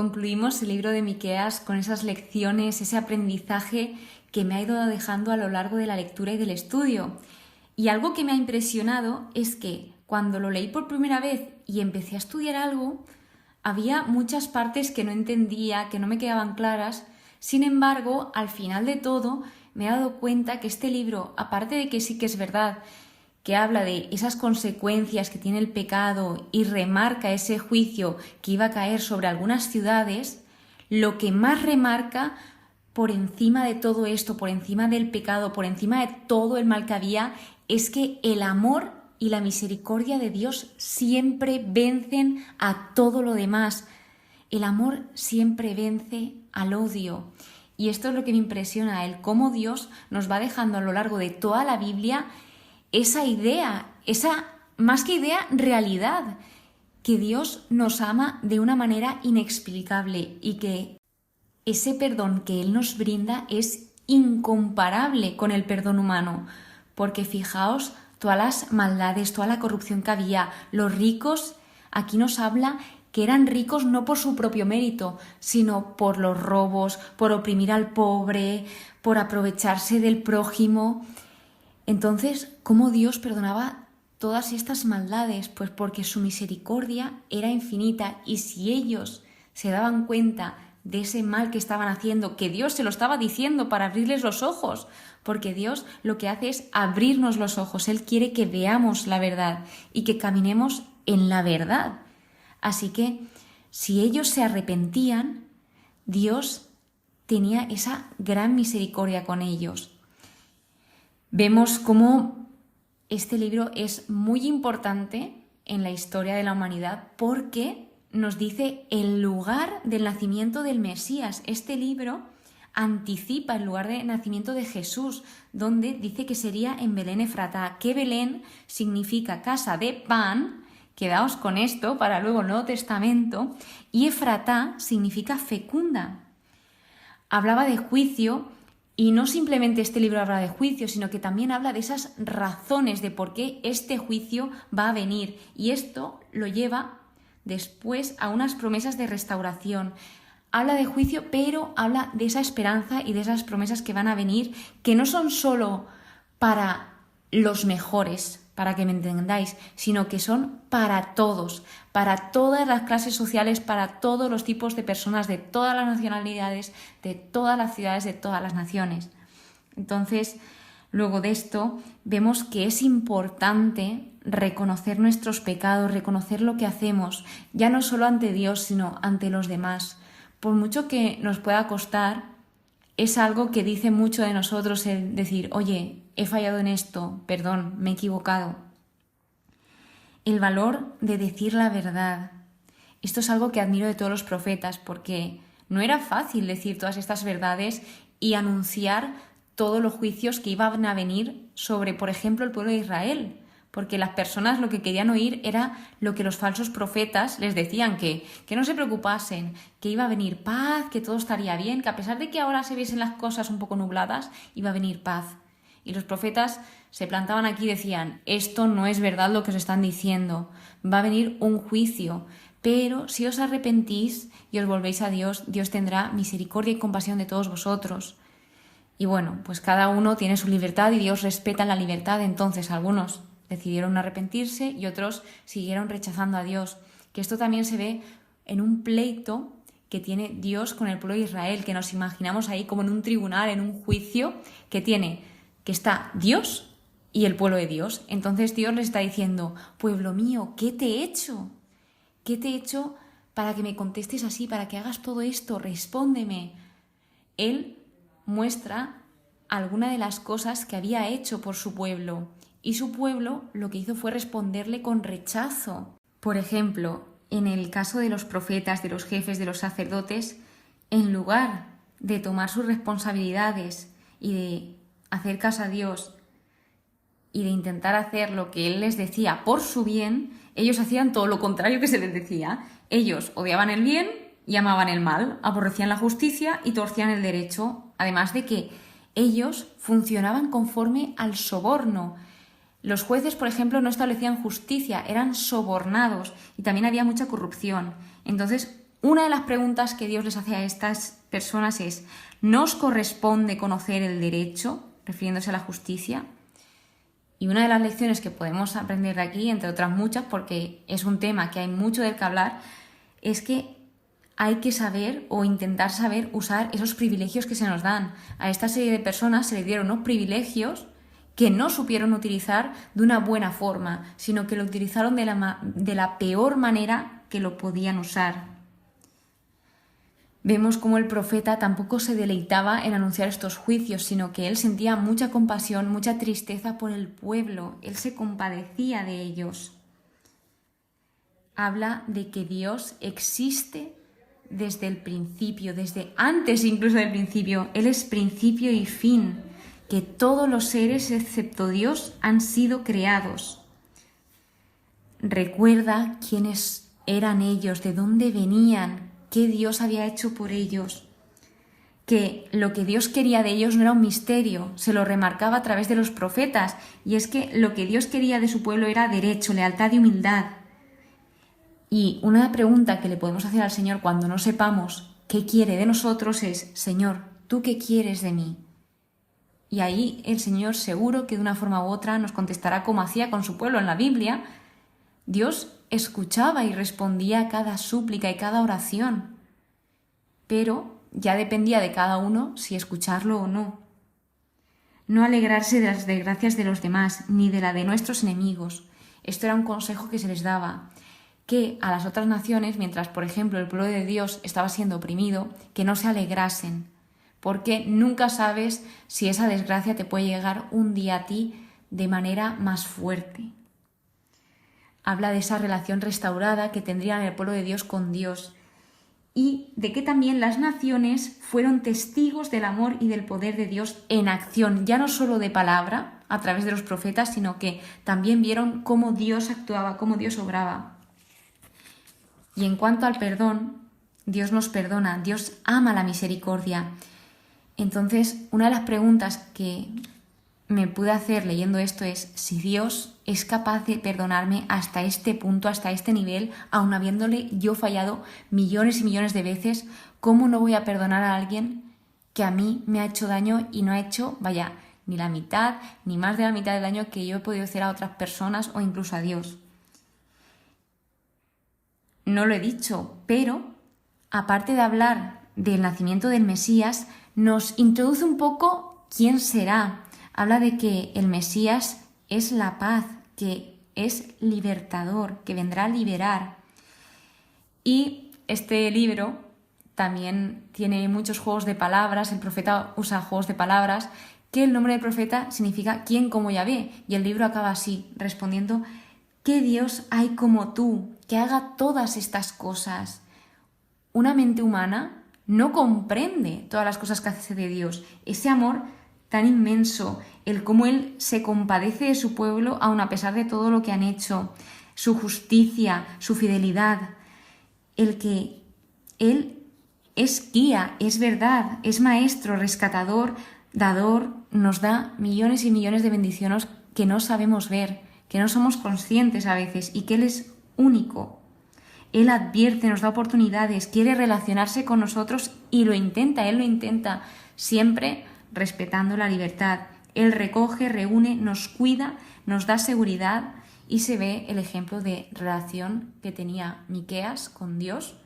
concluimos el libro de Miqueas con esas lecciones, ese aprendizaje que me ha ido dejando a lo largo de la lectura y del estudio. Y algo que me ha impresionado es que cuando lo leí por primera vez y empecé a estudiar algo, había muchas partes que no entendía, que no me quedaban claras. Sin embargo, al final de todo, me he dado cuenta que este libro, aparte de que sí que es verdad que habla de esas consecuencias que tiene el pecado y remarca ese juicio que iba a caer sobre algunas ciudades, lo que más remarca por encima de todo esto, por encima del pecado, por encima de todo el mal que había, es que el amor y la misericordia de Dios siempre vencen a todo lo demás. El amor siempre vence al odio. Y esto es lo que me impresiona, el cómo Dios nos va dejando a lo largo de toda la Biblia esa idea, esa, más que idea, realidad, que Dios nos ama de una manera inexplicable y que ese perdón que Él nos brinda es incomparable con el perdón humano, porque fijaos todas las maldades, toda la corrupción que había, los ricos, aquí nos habla que eran ricos no por su propio mérito, sino por los robos, por oprimir al pobre, por aprovecharse del prójimo. Entonces, ¿cómo Dios perdonaba todas estas maldades? Pues porque su misericordia era infinita y si ellos se daban cuenta de ese mal que estaban haciendo, que Dios se lo estaba diciendo para abrirles los ojos, porque Dios lo que hace es abrirnos los ojos. Él quiere que veamos la verdad y que caminemos en la verdad. Así que, si ellos se arrepentían, Dios tenía esa gran misericordia con ellos. Vemos cómo este libro es muy importante en la historia de la humanidad porque nos dice el lugar del nacimiento del Mesías. Este libro anticipa el lugar de nacimiento de Jesús, donde dice que sería en Belén Efratá, que Belén significa casa de pan, quedaos con esto para luego el Nuevo Testamento, y Efratá significa fecunda. Hablaba de juicio. Y no simplemente este libro habla de juicio, sino que también habla de esas razones de por qué este juicio va a venir. Y esto lo lleva después a unas promesas de restauración. Habla de juicio, pero habla de esa esperanza y de esas promesas que van a venir, que no son solo para los mejores, para que me entendáis, sino que son para todos, para todas las clases sociales, para todos los tipos de personas, de todas las nacionalidades, de todas las ciudades, de todas las naciones. Entonces, luego de esto, vemos que es importante reconocer nuestros pecados, reconocer lo que hacemos, ya no solo ante Dios, sino ante los demás. Por mucho que nos pueda costar, es algo que dice mucho de nosotros el decir, oye, he fallado en esto, perdón, me he equivocado. El valor de decir la verdad. Esto es algo que admiro de todos los profetas porque no era fácil decir todas estas verdades y anunciar todos los juicios que iban a venir sobre, por ejemplo, el pueblo de Israel. Porque las personas lo que querían oír era lo que los falsos profetas les decían, que no se preocupasen, que iba a venir paz, que todo estaría bien, que a pesar de que ahora se viesen las cosas un poco nubladas, iba a venir paz. Y los profetas se plantaban aquí y decían, esto no es verdad lo que os están diciendo, va a venir un juicio, pero si os arrepentís y os volvéis a Dios, Dios tendrá misericordia y compasión de todos vosotros. Y bueno, pues cada uno tiene su libertad y Dios respeta la libertad, entonces algunos decidieron arrepentirse y otros siguieron rechazando a Dios. Que esto también se ve en un pleito que tiene Dios con el pueblo de Israel, que nos imaginamos ahí como en un tribunal, en un juicio que está Dios y el pueblo de Dios. Entonces Dios les está diciendo, pueblo mío, ¿qué te he hecho? ¿Qué te he hecho para que me contestes así, para que hagas todo esto? Respóndeme. Él muestra alguna de las cosas que había hecho por su pueblo. Y su pueblo lo que hizo fue responderle con rechazo. Por ejemplo, en el caso de los profetas, de los jefes, de los sacerdotes, en lugar de tomar sus responsabilidades y de hacer caso a Dios y de intentar hacer lo que Él les decía por su bien, ellos hacían todo lo contrario que se les decía. Ellos odiaban el bien y amaban el mal, aborrecían la justicia y torcían el derecho, además de que ellos funcionaban conforme al soborno. Los jueces, por ejemplo, no establecían justicia, eran sobornados y también había mucha corrupción. Entonces, una de las preguntas que Dios les hace a estas personas es: ¿no os corresponde conocer el derecho? Refiriéndose a la justicia. Y una de las lecciones que podemos aprender de aquí, entre otras muchas, porque es un tema que hay mucho del que hablar, es que hay que saber o intentar saber usar esos privilegios que se nos dan. A esta serie de personas se les dieron unos privilegios que no supieron utilizar de una buena forma, sino que lo utilizaron de la peor manera que lo podían usar. Vemos cómo el profeta tampoco se deleitaba en anunciar estos juicios, sino que él sentía mucha compasión, mucha tristeza por el pueblo. Él se compadecía de ellos. Habla de que Dios existe desde el principio, desde antes incluso del principio. Él es principio y fin, que todos los seres excepto Dios han sido creados. Recuerda quiénes eran ellos, de dónde venían, qué Dios había hecho por ellos, que lo que Dios quería de ellos no era un misterio, se lo remarcaba a través de los profetas, y es que lo que Dios quería de su pueblo era derecho, lealtad y humildad. Y una pregunta que le podemos hacer al Señor cuando no sepamos qué quiere de nosotros es: Señor, ¿tú qué quieres de mí? Y ahí el Señor seguro que de una forma u otra nos contestará como hacía con su pueblo en la Biblia. Dios escuchaba y respondía a cada súplica y cada oración, pero ya dependía de cada uno si escucharlo o no. No alegrarse de las desgracias de los demás, ni de la de nuestros enemigos. Esto era un consejo que se les daba, que a las otras naciones, mientras por ejemplo el pueblo de Dios estaba siendo oprimido, que no se alegrasen, porque nunca sabes si esa desgracia te puede llegar un día a ti de manera más fuerte. Habla de esa relación restaurada que tendrían el pueblo de Dios con Dios y de que también las naciones fueron testigos del amor y del poder de Dios en acción, ya no solo de palabra a través de los profetas, sino que también vieron cómo Dios actuaba, cómo Dios obraba. Y en cuanto al perdón, Dios nos perdona, Dios ama la misericordia. Entonces, una de las preguntas que me pude hacer leyendo esto es si Dios es capaz de perdonarme hasta este punto, hasta este nivel, aun habiéndole yo fallado millones y millones de veces. ¿Cómo no voy a perdonar a alguien que a mí me ha hecho daño y no ha hecho, ni la mitad, ni más de la mitad del daño que yo he podido hacer a otras personas o incluso a Dios? No lo he dicho, pero aparte de hablar del nacimiento del Mesías, nos introduce un poco quién será. Habla de que el Mesías es la paz, que es libertador, que vendrá a liberar. Y este libro también tiene muchos juegos de palabras, el profeta usa juegos de palabras, que el nombre del profeta significa quién como Yahvé, y el libro acaba así, respondiendo: ¿qué Dios hay como tú, que haga todas estas cosas? Una mente humana no comprende todas las cosas que hace de Dios. Ese amor tan inmenso, el cómo Él se compadece de su pueblo aun a pesar de todo lo que han hecho, su justicia, su fidelidad, el que Él es guía, es verdad, es maestro, rescatador, dador, nos da millones y millones de bendiciones que no sabemos ver, que no somos conscientes a veces y que Él es único. Él advierte, nos da oportunidades, quiere relacionarse con nosotros y lo intenta, Él lo intenta, siempre respetando la libertad. Él recoge, reúne, nos cuida, nos da seguridad y se ve el ejemplo de relación que tenía Miqueas con Dios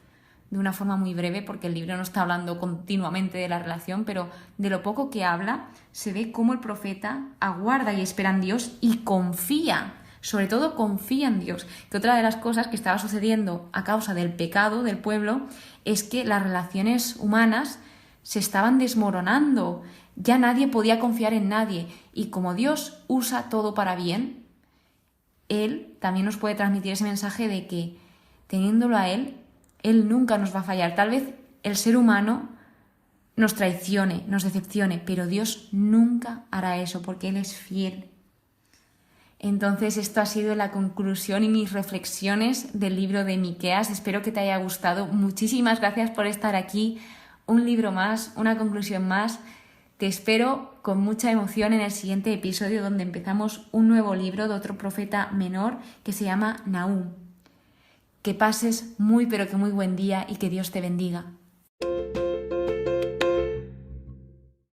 de una forma muy breve, porque el libro no está hablando continuamente de la relación, pero de lo poco que habla se ve cómo el profeta aguarda y espera en Dios y confía. Sobre todo confía en Dios, que otra de las cosas que estaba sucediendo a causa del pecado del pueblo es que las relaciones humanas se estaban desmoronando, ya nadie podía confiar en nadie, y como Dios usa todo para bien, Él también nos puede transmitir ese mensaje de que teniéndolo a Él, Él nunca nos va a fallar. Tal vez el ser humano nos traicione, nos decepcione, pero Dios nunca hará eso porque Él es fiel. Entonces esto ha sido la conclusión y mis reflexiones del libro de Miqueas. Espero que te haya gustado. Muchísimas gracias por estar aquí. Un libro más, una conclusión más. Te espero con mucha emoción en el siguiente episodio, donde empezamos un nuevo libro de otro profeta menor que se llama Nahum. Que pases muy pero que muy buen día y que Dios te bendiga.